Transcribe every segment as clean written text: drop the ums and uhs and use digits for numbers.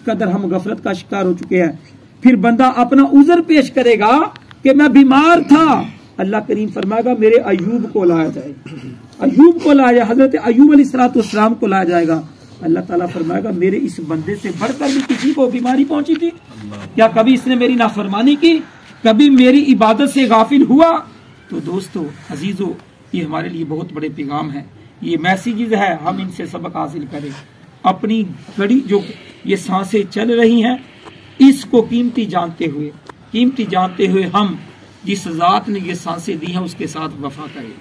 قدر ہم غفلت کا شکار ہو چکے ہیں۔ پھر بندہ اپنا عذر پیش کرے گا کہ میں بیمار تھا، اللہ کریم فرمائے گا میرے ایوب کو لایا جائے، ایوب کو لایا جائے، حضرت ایوب علیہ السلام کو لایا جائے گا۔ اللہ تعالیٰ فرمائے گا میرے اس بندے سے بڑھ کر بھی کسی کو بیماری پہنچی تھی کیا؟ کبھی اس نے میری نافرمانی کی، کبھی میری عبادت سے غافل ہوا؟ تو دوستو عزیزو، یہ ہمارے لیے بہت بڑے پیغام ہے، یہ میسیجز ہے، ہم ان سے سبق حاصل کریں۔ اپنی گھڑی جو یہ سانسیں چل رہی ہیں اس کو قیمتی جانتے ہوئے ہم جس ذات نے یہ سانسیں دی ہیں اس کے ساتھ وفا کریں۔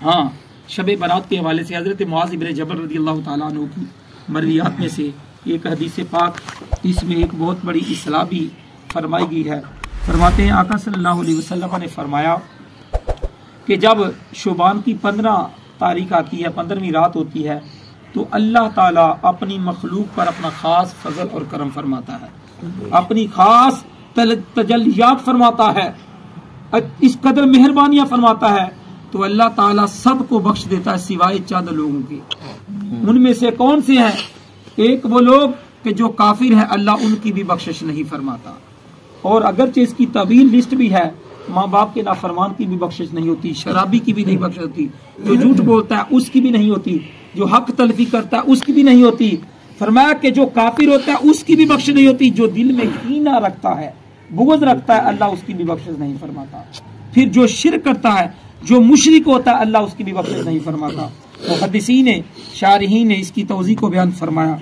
ہاں، شب برات کے حوالے سے حضرت معاذ بن جبل رضی اللہ تعالیٰ عنہ کی مرویات میں سے ایک حدیث پاک، اس میں ایک بہت بڑی اصلاح بھی فرمائی گئی ہے۔ فرماتے ہیں آقا صلی اللہ علیہ وسلم نے فرمایا کہ جب شعبان کی 15 تاریخ آتی ہے، 15ویں رات ہوتی ہے، تو اللہ تعالیٰ اپنی مخلوق پر اپنا خاص فضل اور کرم فرماتا ہے، اپنی خاص تجلیات فرماتا ہے، اس قدر مہربانیاں فرماتا ہے، تو اللہ تعالیٰ سب کو بخش دیتا ہے سوائے چند لوگوں کے۔ ان میں سے کون سے ہیں؟ ایک وہ لوگ کہ جو کافر ہیں، اللہ ان کی بھی بخشش نہیں فرماتا، اور اگرچہ اس کی طویل لسٹ بھی ہے، ماں باپ کے نافرمان کی بھی بخشش نہیں ہوتی، شرابی کی بھی نہیں بخشش ہوتی، جو جھوٹ بولتا ہے اس کی بھی نہیں ہوتی، جو حق تلفی کرتا ہے اس کی بھی نہیں ہوتی۔ فرمایا کہ جو کافر ہوتا ہے اس کی بھی بخشش نہیں ہوتی، جو دل میں کینہ رکھتا ہے، بغض رکھتا ہے، اللہ اس کی بھی بخشش نہیں فرماتا۔ پھر جو شرک کرتا ہے، جو مشرک ہوتا ہے، اللہ اس کی بھی بخشش نہیں فرماتا۔ محدثین شارحین نے اس کی توضیح کو بیان فرمایا،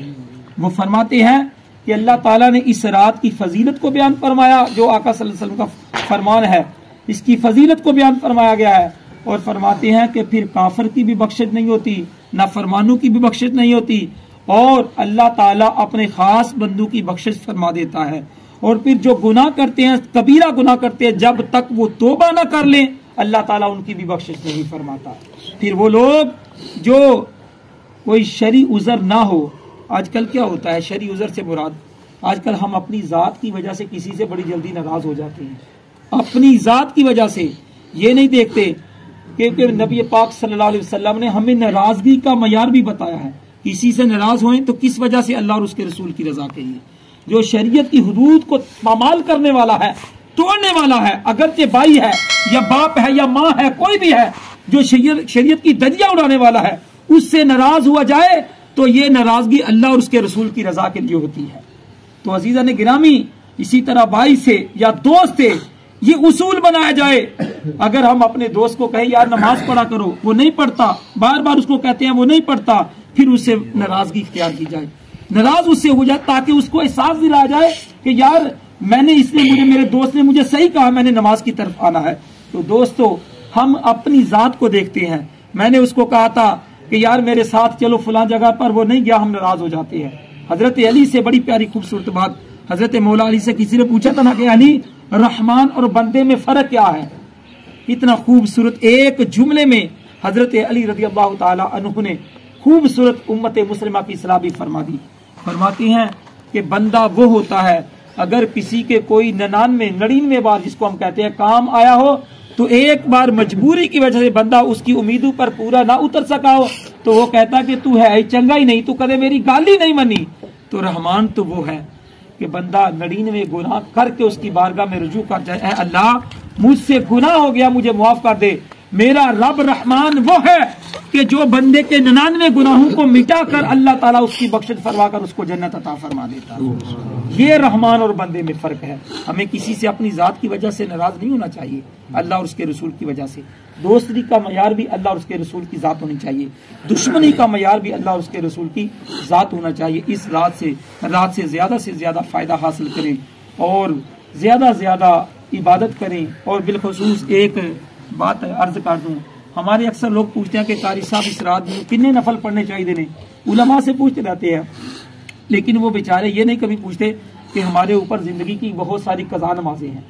وہ فرماتے ہیں کہ اللہ تعالیٰ نے اس رات کی فضیلت کو بیان فرمایا، جو آقا صلی اللہ علیہ وسلم کا فرمان ہے، اس کی فضیلت کو بیان فرمایا گیا ہے، اور فرماتے ہیں کہ پھر کافر کی بھی بخشش نہیں ہوتی، نافرمانوں کی بھی بخشش نہیں ہوتی، اور اللہ تعالیٰ اپنے خاص بندوں کی بخشش فرما دیتا ہے۔ اور پھر جو گناہ کرتے ہیں، کبیرہ گناہ کرتے ہیں، جب تک وہ توبہ نہ کر لیں اللہ تعالیٰ ان کی بھی بخشش نہیں فرماتا۔ پھر وہ لوگ جو کوئی شرعی عذر نہ ہو، آج کل کیا ہوتا ہے شرعی عذر سے مراد، آج کل ہم اپنی ذات کی وجہ سے کسی سے بڑی جلدی ناراض ہو جاتے ہیں، اپنی ذات کی وجہ سے، یہ نہیں دیکھتے کہ نبی پاک صلی اللہ علیہ وسلم نے ہمیں ناراضگی کا معیار بھی بتایا ہے، کسی سے ناراض ہوئیں تو کس وجہ سے، اللہ اور اس کے رسول کی رضا کے لیے۔ جو شریعت کی حدود کو پامال کرنے والا ہے، توڑنے والا ہے، اگرچہ بھائی ہے یا باپ ہے یا ماں ہے، کوئی بھی ہے، جو شریعت کی دھجیاں اڑانے والا ہے، اس سے ناراض ہوا جائے تو یہ ناراضگی اللہ اور اس کے رسول کی رضا کے لیے ہوتی ہے۔ تو عزیزان گرامی، اسی طرح بھائی سے یا دوست سے یہ اصول بنایا جائے، اگر ہم اپنے دوست کو کہیں یار نماز پڑھا کرو، وہ نہیں پڑھتا، بار بار اس کو کہتے ہیں وہ نہیں پڑھتا، پھر اس سے ناراضگی اختیار کی جائے، ناراض اس سے ہو جائے، تاکہ اس کو احساس دلایا جائے کہ یار میرے دوست نے مجھے صحیح کہا، میں نے نماز کی طرف آنا ہے۔ تو دوستو، ہم اپنی ذات کو دیکھتے ہیں، میں نے اس کو کہا تھا کہ یار میرے ساتھ چلو فلاں جگہ پر، وہ نہیں گیا، ہم ناراض ہو جاتے ہیں۔ حضرت علی سے بڑی پیاری خوبصورت بات، حضرت مولا علی سے کسی نے پوچھا تھا نا کہ علی، رحمان اور بندے میں فرق کیا ہے؟ اتنا خوبصورت ایک جملے میں حضرت علی رضی اللہ تعالی عنہ نے خوبصورت امت مسلمہ کی اصلاح بھی فرما دی۔ فرماتے ہیں کہ بندہ وہ ہوتا ہے اگر کسی کے کوئی 99 بار جس کو ہم کہتے ہیں کام آیا ہو، تو ایک بار مجبوری کی وجہ سے بندہ اس کی امیدوں پر پورا نہ اتر سکا ہو، تو وہ کہتا کہ تو ہے چنگا ہی نہیں، تو کدے میری گالی نہیں منی۔ تو رحمان تو وہ ہے کہ بندہ 99 گناہ کر کے اس کی بارگاہ میں رجوع کر جائے، اے اللہ مجھ سے گناہ ہو گیا، مجھے معاف کر دے۔ میرا رب رحمان وہ ہے کہ جو بندے کے 99 گناہوں کو مٹا کر اللہ تعالیٰ اس کی بخشش فرما کر اس کو جنت عطا فرما دیتا ہے۔ یہ رحمان اور بندے میں فرق ہے۔ ہمیں کسی سے اپنی ذات کی وجہ سے ناراض نہیں ہونا چاہیے، اللہ اور اس کے رسول کی وجہ سے۔ دوستی کا معیار بھی اللہ اور اس کے رسول کی ذات ہونی چاہیے، دشمنی کا معیار بھی اللہ اور اس کے رسول کی ذات ہونا چاہیے۔ اس رات سے زیادہ فائدہ حاصل کریں اور زیادہ عبادت کریں۔ اور بالخصوص ایک بات عرض کر دوں، ہمارے اکثر لوگ پوچھتے ہیں کہ قاری صاحب اس رات میں کتنے نفل پڑھنے چاہیے، علماء سے پوچھتے رہتے ہیں، لیکن وہ بیچارے یہ نہیں کبھی پوچھتے کہ ہمارے اوپر زندگی کی بہت ساری قضا نمازیں ہیں۔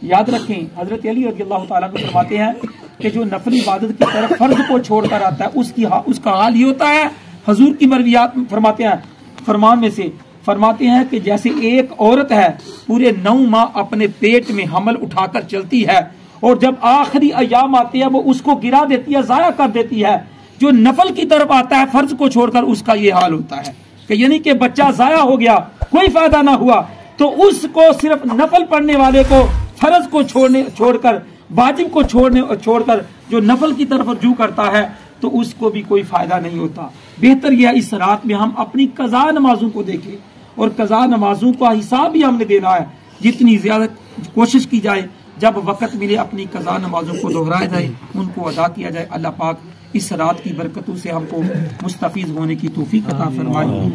یاد رکھیں، حضرت علی رضی اللہ تعالیٰ کو فرماتے ہیں کہ جو نفل عبادت کی طرف فرض کو چھوڑ کر آتا ہے اس کا حال یہ ہوتا ہے، حضور کی مرویات فرماتے ہیں، فرمان میں سے فرماتے ہیں کہ جیسے ایک عورت ہے پورے 9 ماہ اپنے پیٹ میں حمل اٹھا کر چلتی ہے، اور جب آخری ایام آتے ہیں وہ اس کو گرا دیتی ہے، ضائع کر دیتی ہے، جو نفل کی طرف آتا ہے فرض کو چھوڑ کر، اس کا یہ حال ہوتا ہے۔ کہ یعنی کہ بچہ ضائع ہو گیا، کوئی فائدہ نہ ہوا، تو اس کو صرف نفل پڑھنے والے کو فرض کو چھوڑ کر واجب کو چھوڑ کر جو نفل کی طرف رجوع کرتا ہے تو اس کو بھی کوئی فائدہ نہیں ہوتا۔ بہتر یہ ہے اس رات میں ہم اپنی قضا نمازوں کو دیکھیں، اور قضا نمازوں کا حساب بھی ہم نے دینا ہے، جتنی زیادہ کوشش کی جائے جب وقت ملے اپنی قضا نمازوں کو دہرایا جائے، ان کو ادا کیا جائے۔ اللہ پاک اس رات کی برکتوں سے ہم کو مستفیض ہونے کی توفیق عطا فرمائے۔